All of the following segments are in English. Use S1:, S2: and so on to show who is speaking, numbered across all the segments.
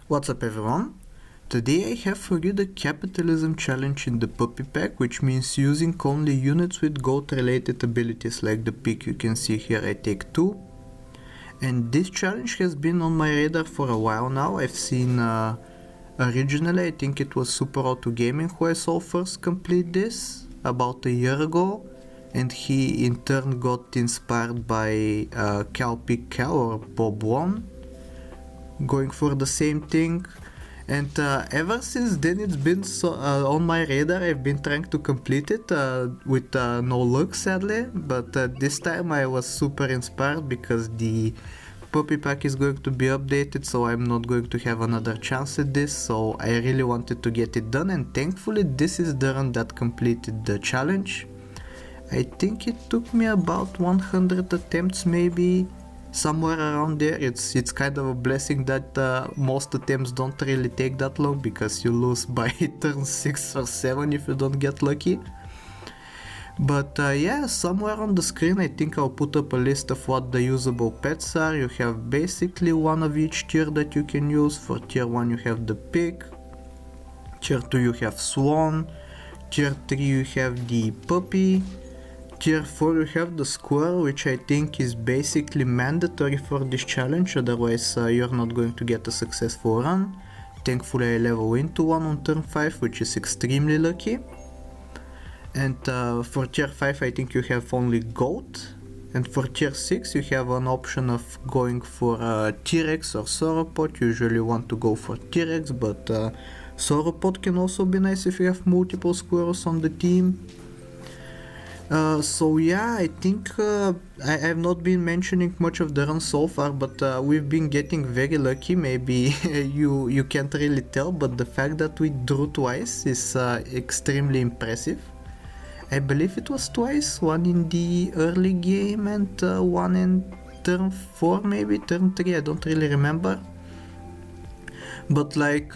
S1: What's up everyone? Today I have for you the capitalism challenge in the puppy pack, which means using only units with goat related abilities like the pig you can see here. I take 2. And this challenge has been on my radar for a while now. I've seen originally I think it was Super Auto Gaming who I saw first complete this about a year ago, and he in turn got inspired by Cal Pig Cal or Bob One going for the same thing, and ever since then it's been on my radar. I've been trying to complete it with no luck sadly, but this time I was super inspired because the puppy pack is going to be updated, so I'm not going to have another chance at this, so I really wanted to get it done, and thankfully this is the run that completed the challenge. I think it took me about 100 attempts, maybe somewhere around there. It's kind of a blessing that most attempts don't really take that long, because you lose by turn 6 or 7 if you don't get lucky. But yeah, somewhere on the screen I think I'll put up a list of what the usable pets are. You have basically one of each tier that you can use. For tier 1 you have the pig, tier 2 you have swan, tier 3 you have the puppy, tier 4 you have the squirrel, which I think is basically mandatory for this challenge, otherwise you're not going to get a successful run. Thankfully I level into one on turn 5, which is extremely lucky. And for tier 5 I think you have only goat, and for tier 6 you have an option of going for T-Rex or sauropod. Usually you want to go for T-Rex, but sauropod can also be nice if you have multiple squirrels on the team. So yeah, I think I have not been mentioning much of the run so far, but we've been getting very lucky. Maybe you can't really tell, but the fact that we drew twice is extremely impressive. I believe it was twice, one in the early game and one in turn 4, maybe turn 3, I don't really remember. But like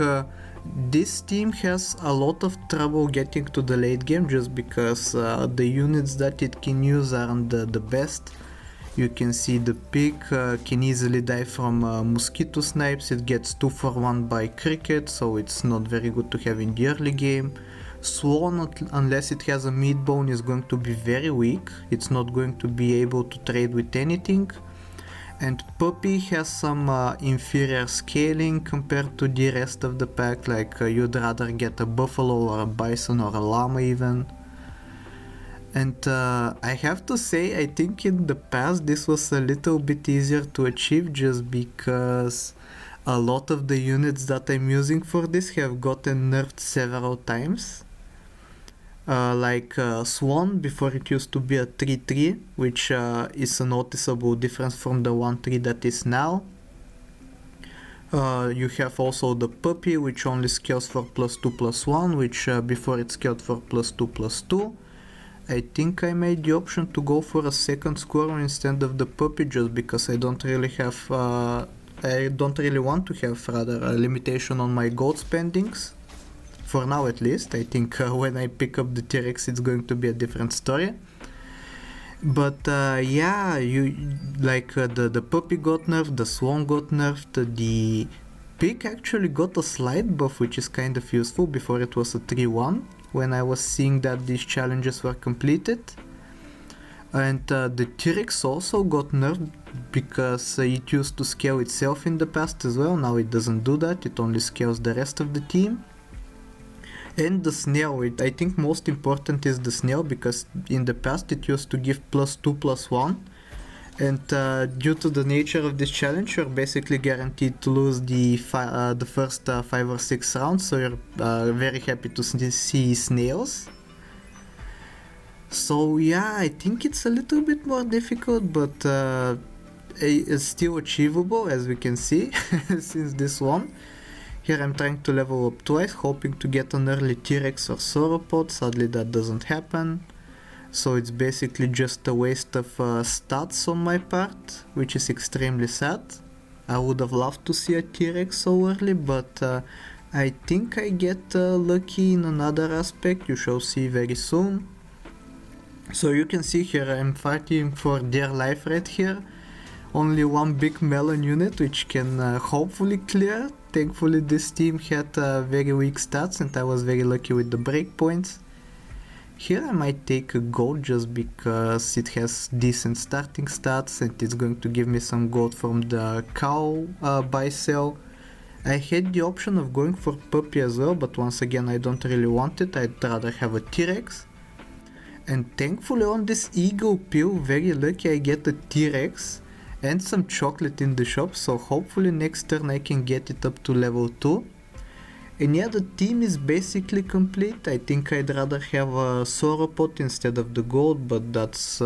S1: this team has a lot of trouble getting to the late game, just because the units that it can use aren't the best. You can see the pig can easily die from mosquito snipes. It gets 2 for 1 by cricket, so it's not very good to have in the early game. Swan, unless it has a meat bone, is going to be very weak. It's not going to be able to trade with anything. And puppy has some inferior scaling compared to the rest of the pack, like you'd rather get a buffalo or a bison or a llama even. And I have to say, I think in the past this was a little bit easier to achieve, just because a lot of the units that I'm using for this have gotten nerfed several times. Like Swan, before it used to be a 3-3, which is a noticeable difference from the 1-3 that is now. You have also the puppy, which only scales for +2/+1, which before it scaled for +2/+2. I think I made the option to go for a second squirrel instead of the puppy, just because I don't really want to have a limitation on my gold spendings. For now at least. I think when I pick up the T-Rex it's going to be a different story. But yeah, the puppy got nerfed, the swan got nerfed, the pig actually got a slide buff, which is kind of useful. Before it was a 3-1 when I was seeing that these challenges were completed. And the T-Rex also got nerfed because it used to scale itself in the past as well. Now it doesn't do that, it only scales the rest of the team. And the snail, I think most important is the snail, because in the past it used to give +2/+1, and due to the nature of this challenge you're basically guaranteed to lose the first 5 or 6 rounds, so you're very happy to see snails. So yeah, I think it's a little bit more difficult, but it's still achievable, as we can see since this one. Here I'm trying to level up twice, hoping to get an early T-Rex or sauropod. Sadly that doesn't happen, so it's basically just a waste of stats on my part, which is extremely sad. I would have loved to see a T-Rex so early, but I think I get lucky in another aspect. You shall see very soon. So you can see here I'm fighting for dear life right here. Only one big melon unit, which can hopefully clear. Thankfully this team had very weak stats and I was very lucky with the breakpoints. Here I might take a gold just because it has decent starting stats and it's going to give me some gold from the cow buy sell. I had the option of going for puppy as well, but once again I don't really want it, I'd rather have a T-Rex. And thankfully on this ego pill, very lucky I get a T-Rex and some chocolate in the shop, so hopefully next turn I can get it up to level 2. And yeah, the team is basically complete. I think I'd rather have a sauropod instead of the gold, but that's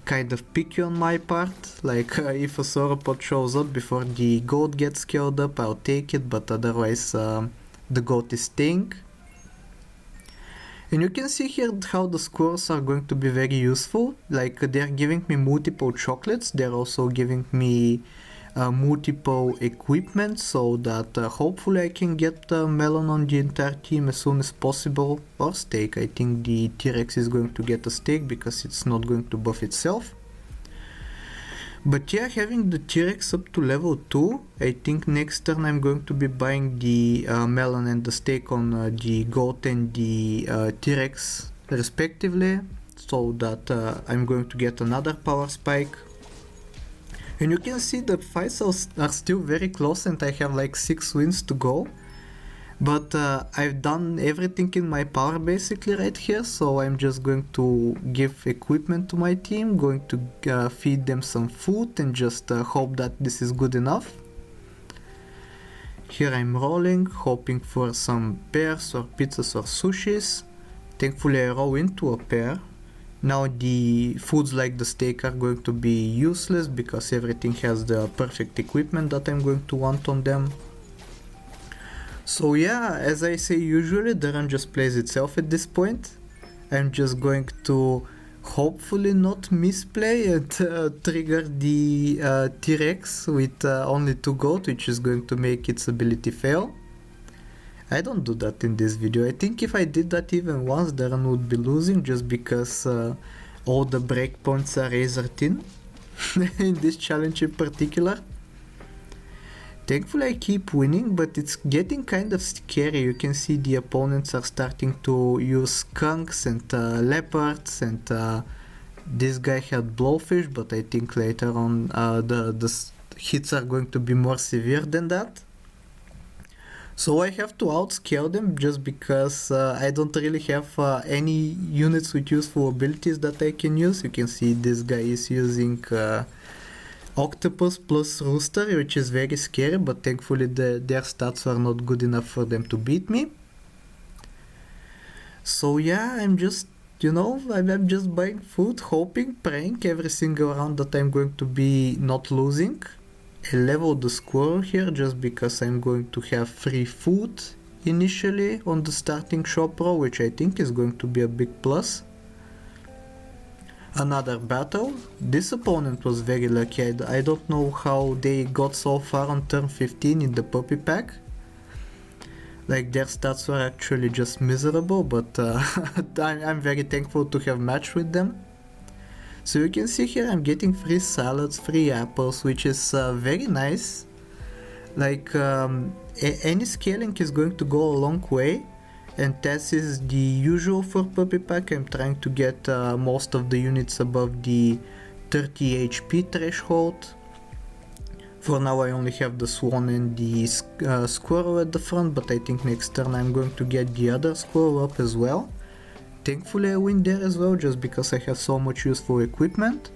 S1: kind of picky on my part. Like if a sauropod shows up before the gold gets scaled up, I'll take it, but otherwise the gold is staying. And you can see here how the squirrels are going to be very useful. Like they're giving me multiple chocolates, they're also giving me multiple equipment, so that hopefully I can get melon on the entire team as soon as possible, or steak. I think the T-Rex is going to get a steak because it's not going to buff itself. But yeah, having the T-Rex up to level 2, I think next turn I'm going to be buying the melon and the steak on the goat and the T-Rex respectively, so that I'm going to get another power spike. And you can see the fights are still very close and I have like 6 wins to go. But I've done everything in my power basically right here, so I'm just going to give equipment to my team, going to feed them some food and just hope that this is good enough. Here I'm rolling, hoping for some pears or pizzas or sushis. Thankfully I roll into a pear. Now the foods like the steak are going to be useless because everything has the perfect equipment that I'm going to want on them. So yeah, as I say usually, the run just plays itself at this point. I'm just going to hopefully not misplay and trigger the T-Rex with only 2 gold, which is going to make its ability fail. I don't do that in this video. I think if I did that even once, the run would be losing just because all the breakpoints are razor thin in this challenge in particular. Thankfully I keep winning, but it's getting kind of scary. You can see the opponents are starting to use skunks and leopards, and this guy had blowfish, but I think later on the hits are going to be more severe than that. So I have to outscale them just because I don't really have any units with useful abilities that I can use. You can see this guy is using Octopus plus Rooster, which is very scary, but thankfully their stats are not good enough for them to beat me. So yeah, I'm just, I'm just buying food, hoping, praying every single round that I'm going to be not losing. I leveled the squirrel here just because I'm going to have free food initially on the starting shop row, which I think is going to be a big plus. Another battle. This opponent was very lucky. I don't know how they got so far on turn 15 in the puppy pack. Like their stats were actually just miserable, but I'm very thankful to have matched with them. So you can see here I'm getting free salads, free apples, which is very nice. Like any scaling is going to go a long way, and that is the usual for puppy pack. I'm trying to get most of the units above the 30 HP threshold. For now I only have the swan and the squirrel at the front, but I think next turn I'm going to get the other squirrel up as well. Thankfully I win there as well just because I have so much useful equipment.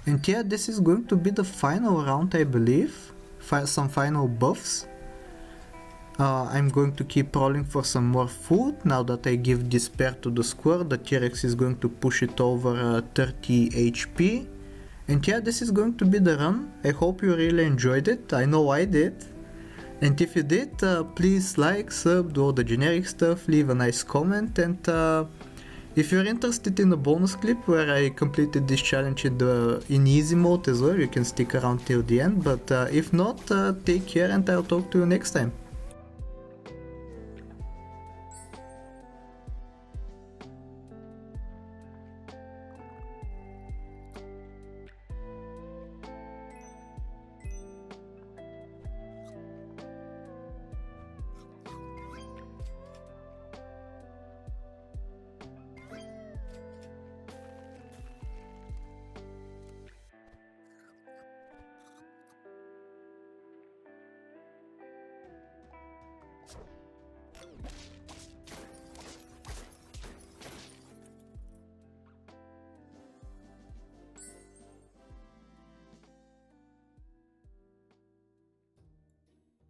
S1: And yeah, this is going to be the final round, I believe. Some final buffs. I'm going to keep rolling for some more food. Now that I give this pear to the squirrel, the T-Rex is going to push it over 30 HP. And yeah, this is going to be the run. I hope you really enjoyed it. I know I did. And if you did, please like, sub, do all the generic stuff, leave a nice comment, and if you're interested in a bonus clip where I completed this challenge in easy mode as well, you can stick around till the end, but if not, take care and I'll talk to you next time.